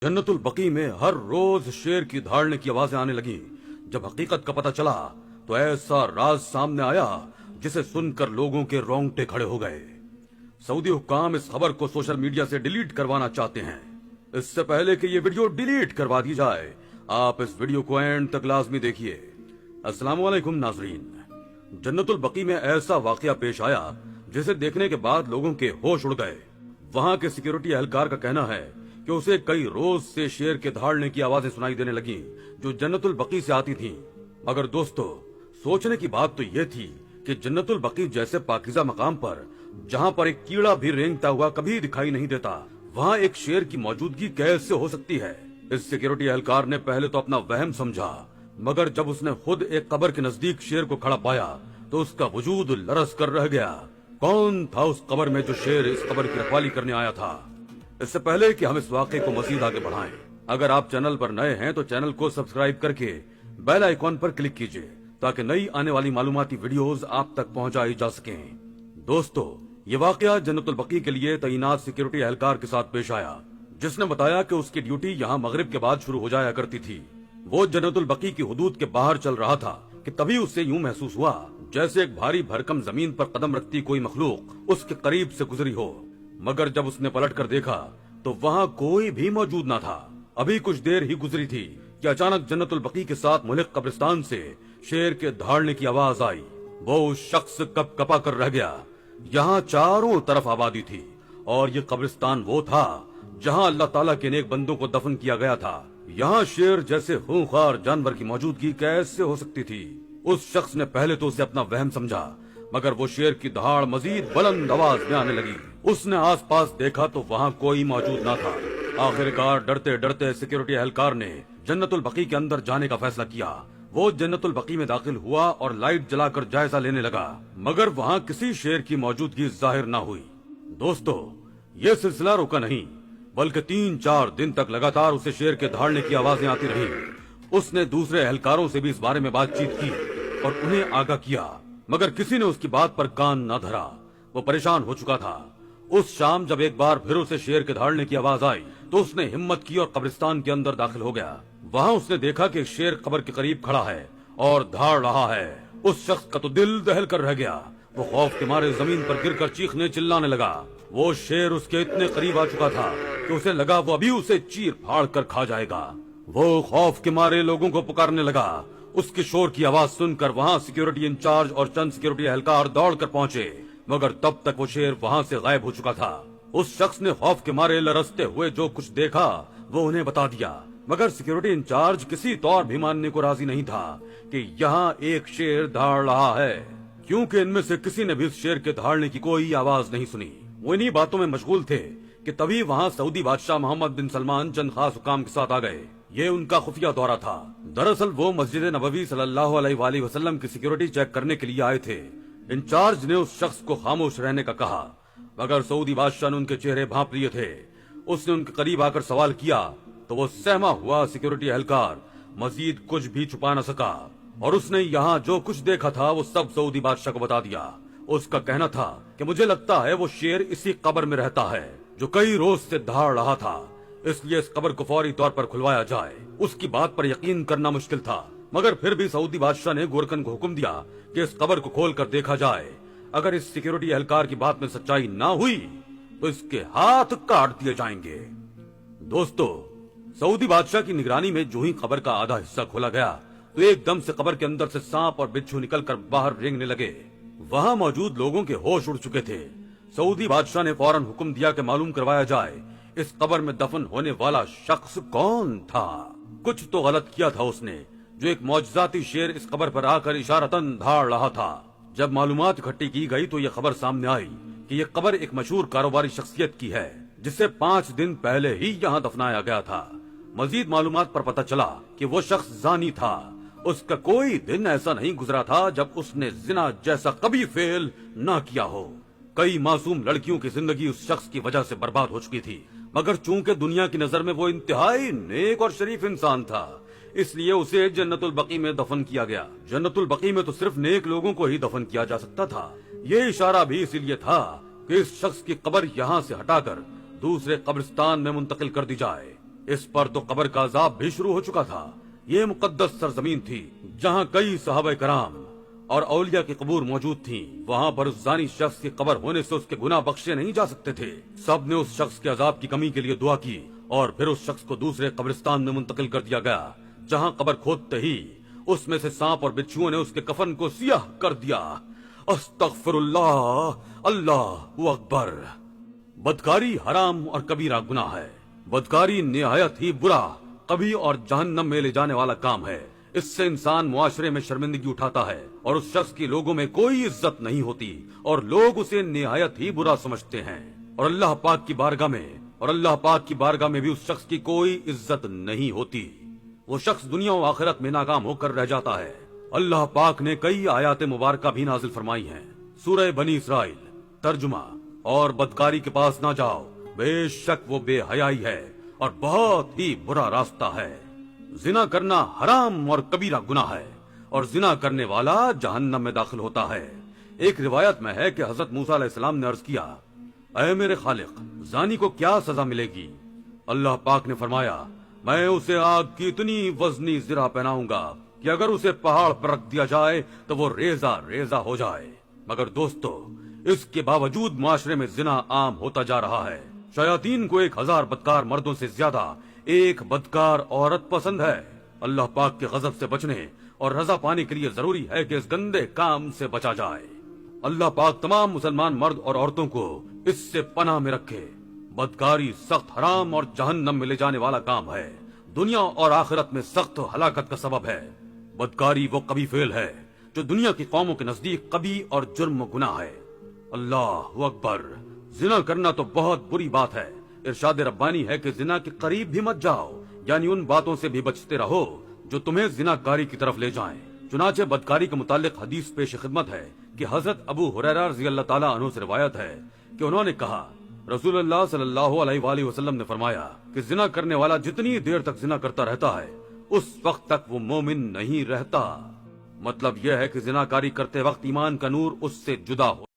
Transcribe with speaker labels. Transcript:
Speaker 1: जन्नतुल बकी में हर रोज शेर की दहाड़ने की आवाजें आने लगी। जब हकीकत का पता चला तो ऐसा राज सामने आया जिसे सुनकर लोगों के रोंगटे खड़े हो गए। सऊदी हुक्काम इस खबर को सोशल मीडिया से डिलीट करवाना चाहते हैं। इससे पहले कि ये वीडियो डिलीट करवा दी जाए, आप इस वीडियो को एंड तक लाजमी देखिए। अस्सलाम वालेकुम नाजरीन। जन्नतुल बकी में ऐसा वाकया पेश आया जिसे देखने के बाद लोगों के होश उड़ गए। वहां के सिक्योरिटी एहलकार का कहना है कि उसे कई रोज से शेर के दहाड़ने की आवाजें सुनाई देने लगी जो जन्नतुल बकी से आती थीं। मगर दोस्तों, सोचने की बात तो यह थी कि जन्नतुल बकी जैसे पाकीज़ा मकाम पर, जहां पर एक कीड़ा भी रेंगता हुआ कभी दिखाई नहीं देता, वहां एक शेर की मौजूदगी कैसे हो सकती है। इस सिक्योरिटी एहलकार ने पहले तो अपना वहम समझा, मगर जब उसने खुद एक कब्र के नजदीक शेर को खड़ा पाया तो उसका वजूद लरस कर रह गया। कौन था उस कब्र में जो शेर इस कब्र की रखवाली करने आया था? इससे पहले कि हम इस वाकये को मजीद आगे बढ़ाएं, अगर आप चैनल पर नए हैं तो चैनल को सब्सक्राइब करके बेल आइकॉन पर क्लिक कीजिए ताकि नई आने वाली मालूमाती वीडियोस आप तक पहुंचाई जा सकें। दोस्तों, ये वाकया जन्नतुल बकी के लिए तैनात सिक्योरिटी एहलकार के साथ पेश आया, जिसने बताया कि उसकी ड्यूटी यहाँ मगरिब के बाद शुरू हो जाया करती थी। वो जन्नतुल बकी की हुदूद के बाहर चल रहा था कि तभी उससे यूं महसूस हुआ जैसे एक भारी भरकम जमीन पर कदम रखती कोई मखलूक उसके करीब से गुजरी हो। मगर जब उसने पलट कर देखा तो वहाँ कोई भी मौजूद न था। अभी कुछ देर ही गुजरी थी कि अचानक जन्नतुल बकी के साथ मुल्क कब्रिस्तान से शेर के दहाड़ने की आवाज आई। वो शख्स कपकपा कर रह गया। यहाँ चारों तरफ आबादी थी और ये कब्रिस्तान वो था जहाँ अल्लाह ताला के नेक बंदों को दफन किया गया था। यहाँ शेर जैसे खूंखार जानवर की मौजूदगी कैसे हो सकती थी? उस शख्स ने पहले तो उसे अपना वहम समझा, मगर वो शेर की दहाड़ मजीद बुलंद आवाज में आने लगी। उसने आसपास देखा तो वहाँ कोई मौजूद न था। आखिरकार डरते डरते सिक्योरिटी एहलकार ने जन्नतुल बकी के अंदर जाने का फैसला किया। वो जन्नतुल बकी में दाखिल हुआ और लाइट जलाकर जायजा लेने लगा, मगर वहाँ किसी शेर की मौजूदगी जाहिर न हुई। दोस्तों, ये सिलसिला रुका नहीं, बल्कि 3-4 दिन तक लगातार उसे शेर के दहाड़ने की आवाजें आती रही। उसने दूसरे एहलकारों से भी इस बारे में बातचीत की और उन्हें आगाह किया, मगर किसी ने उसकी बात पर कान न धरा। वो परेशान हो चुका था। उस शाम जब एक बार फिर उसे शेर के दहाड़ने की आवाज आई तो उसने हिम्मत की और कब्रिस्तान के अंदर दाखिल हो गया। वहाँ उसने देखा कि एक शेर कब्र के करीब खड़ा है और दहाड़ रहा है। उस शख्स का तो दिल दहल कर रह गया। वो खौफ के मारे जमीन पर गिरकर चीखने चिल्लाने लगा। वो शेर उसके इतने करीब आ चुका था कि उसे लगा वो अभी उसे चीर फाड़ कर खा जाएगा। वो खौफ के मारे लोगों को पुकारने लगा। उसके शोर की आवाज सुनकर वहाँ सिक्योरिटी इंचार्ज और चंद सिक्योरिटी एहलकार दौड़ कर पहुंचे, मगर तब तक वो शेर वहाँ से गायब हो चुका था। उस शख्स ने खौफ के मारे लरसते हुए जो कुछ देखा वो उन्हें बता दिया, मगर सिक्योरिटी इंचार्ज किसी तौर भी मानने को राजी नहीं था कि यहाँ एक शेर दहाड़ रहा है, क्योंकि इनमें से किसी ने भी उस शेर के दहाड़ने की कोई आवाज नहीं सुनी। वो इन्हीं बातों में मशगूल थे कि तभी वहाँ सऊदी बादशाह मोहम्मद बिन सलमान चंद खास हुकाम के साथ आ गए। ये उनका खुफिया दौरा था। दरअसल वो मस्जिद नबवी सल्लल्लाहु अलैहि वसल्लम की सिक्योरिटी चेक करने के लिए आए थे। इंचार्ज ने उस शख्स को खामोश रहने का कहा, मगर सऊदी बादशाह ने उनके चेहरे भांप लिए थे। उसने उनके करीब आकर सवाल किया तो वो सहमा हुआ सिक्योरिटी एहलकार मजीद कुछ भी छुपा न सका और उसने यहाँ जो कुछ देखा था वो सब सऊदी बादशाह को बता दिया। उसका कहना था कि मुझे लगता है वो शेर इसी कब्र में रहता है जो कई रोज से दहाड़ रहा था, इसलिए इस कब्र को फौरी तौर पर खुलवाया जाए। उसकी बात पर यकीन करना मुश्किल था, मगर फिर भी सऊदी बादशाह ने गोरकन को हुक्म दिया कि इस कब्र को खोल कर देखा जाए। अगर इस सिक्योरिटी एहलकार की बात में सच्चाई ना हुई तो इसके हाथ काट दिए जाएंगे। दोस्तों, सऊदी बादशाह की निगरानी में जो ही कब्र का आधा हिस्सा खोला गया तो एकदम से कब्र के अंदर से सांप और बिच्छू निकलकर बाहर रेंगने लगे। वहां मौजूद लोगों के होश उड़ चुके थे। सऊदी बादशाह ने फौरन हुक्म दिया कि मालूम करवाया जाए इस कब्र में दफन होने वाला शख्स कौन था। कुछ तो गलत किया था उसने, जो एक मौजजाती शेर इस कब्र पर आकर इशारतन दहाड़ रहा था। जब मालूमात इकट्ठी की गई तो ये खबर सामने आई कि ये कब्र एक मशहूर कारोबारी शख्सियत की है जिसे 5 दिन पहले ही यहाँ दफनाया गया था। मजीद मालूमात पर पता चला कि वो शख्स जानी था। उसका कोई दिन ऐसा नहीं गुजरा था जब उसने जिना जैसा कभी फेल ना किया हो। कई मासूम लड़कियों की जिंदगी उस शख्स की वजह से बर्बाद हो चुकी थी, मगर चूंकि दुनिया की नजर में वो इंतहाई नेक और शरीफ इंसान था, इसलिए उसे जन्नतुल बकी में दफन किया गया। जन्नतुल बकी में तो सिर्फ नेक लोगों को ही दफन किया जा सकता था। ये इशारा भी इसीलिए था कि इस शख्स की कब्र यहाँ से हटाकर दूसरे कब्रिस्तान में मुंतकिल कर दी जाए। اس پر تو قبر کا عذاب بھی شروع ہو چکا تھا۔ یہ مقدس سرزمین تھی جہاں کئی صحابہ کرام اور اولیاء کی قبور موجود تھیں۔ وہاں پر اس زانی شخص کی قبر ہونے سے اس کے گناہ بخشے نہیں جا سکتے تھے۔ سب نے اس شخص کے عذاب کی کمی کے لیے دعا کی اور پھر اس شخص کو دوسرے قبرستان میں منتقل کر دیا گیا، جہاں قبر کھودتے ہی اس میں سے سانپ اور بچھوؤں نے اس کے کفن کو سیاہ کر دیا۔ استغفر اللہ، اللہ اکبر۔ بدکاری حرام اور کبیرہ گناہ ہے۔ بدکاری نہایت ہی برا، کبھی اور جہنم میں لے جانے والا کام ہے۔ اس سے انسان معاشرے میں شرمندگی اٹھاتا ہے اور اس شخص کی لوگوں میں کوئی عزت نہیں ہوتی اور لوگ اسے نہایت ہی برا سمجھتے ہیں، اور اللہ پاک کی بارگاہ میں بھی اس شخص کی کوئی عزت نہیں ہوتی۔ وہ شخص دنیا و آخرت میں ناکام ہو کر رہ جاتا ہے۔ اللہ پاک نے کئی آیات مبارکہ بھی نازل فرمائی ہیں۔ سورہ بنی اسرائیل ترجمہ: اور بدکاری کے پاس نہ جاؤ، بے شک وہ بے حیائی ہے اور بہت ہی برا راستہ ہے۔ زنا کرنا حرام اور کبیرہ گناہ ہے اور زنا کرنے والا جہنم میں داخل ہوتا ہے۔ ایک روایت میں ہے کہ حضرت موسیٰ علیہ السلام نے عرض کیا، اے میرے خالق، زانی کو کیا سزا ملے گی؟ اللہ پاک نے فرمایا، میں اسے آگ کی اتنی وزنی زرہ پہناؤں گا کہ اگر اسے پہاڑ پر رکھ دیا جائے تو وہ ریزہ ریزہ ہو جائے۔ مگر دوستو، اس کے باوجود معاشرے میں زنا عام ہوتا جا رہا ہے۔ شیاطین کو 1000 بدکار مردوں سے زیادہ ایک بدکار عورت پسند ہے۔ اللہ پاک کے غضب سے بچنے اور رضا پانے کے لیے ضروری ہے کہ اس گندے کام سے بچا جائے۔ اللہ پاک تمام مسلمان مرد اور عورتوں کو اس سے پناہ میں رکھے۔ بدکاری سخت حرام اور جہنم میں لے جانے والا کام ہے، دنیا اور آخرت میں سخت ہلاکت کا سبب ہے۔ بدکاری وہ کبھی فعل ہے جو دنیا کی قوموں کے نزدیک کبھی اور جرم و گناہ ہے۔ اللہ اکبر۔ زنا کرنا تو بہت بری بات ہے۔ ارشاد ربانی ہے کہ زنا کے قریب بھی مت جاؤ، یعنی ان باتوں سے بھی بچتے رہو جو تمہیں زنا کاری کی طرف لے جائیں۔ چنانچہ بدکاری کے متعلق حدیث پیش خدمت ہے کہ حضرت ابو ہریرہ رضی اللہ تعالیٰ عنہ سے روایت ہے کہ انہوں نے کہا، رسول اللہ صلی اللہ علیہ وآلہ وسلم نے فرمایا کہ زنا کرنے والا جتنی دیر تک زنا کرتا رہتا ہے اس وقت تک وہ مومن نہیں رہتا۔ مطلب یہ ہے کہ زنا کاری کرتے وقت ایمان کا نور اس سے جدا ہو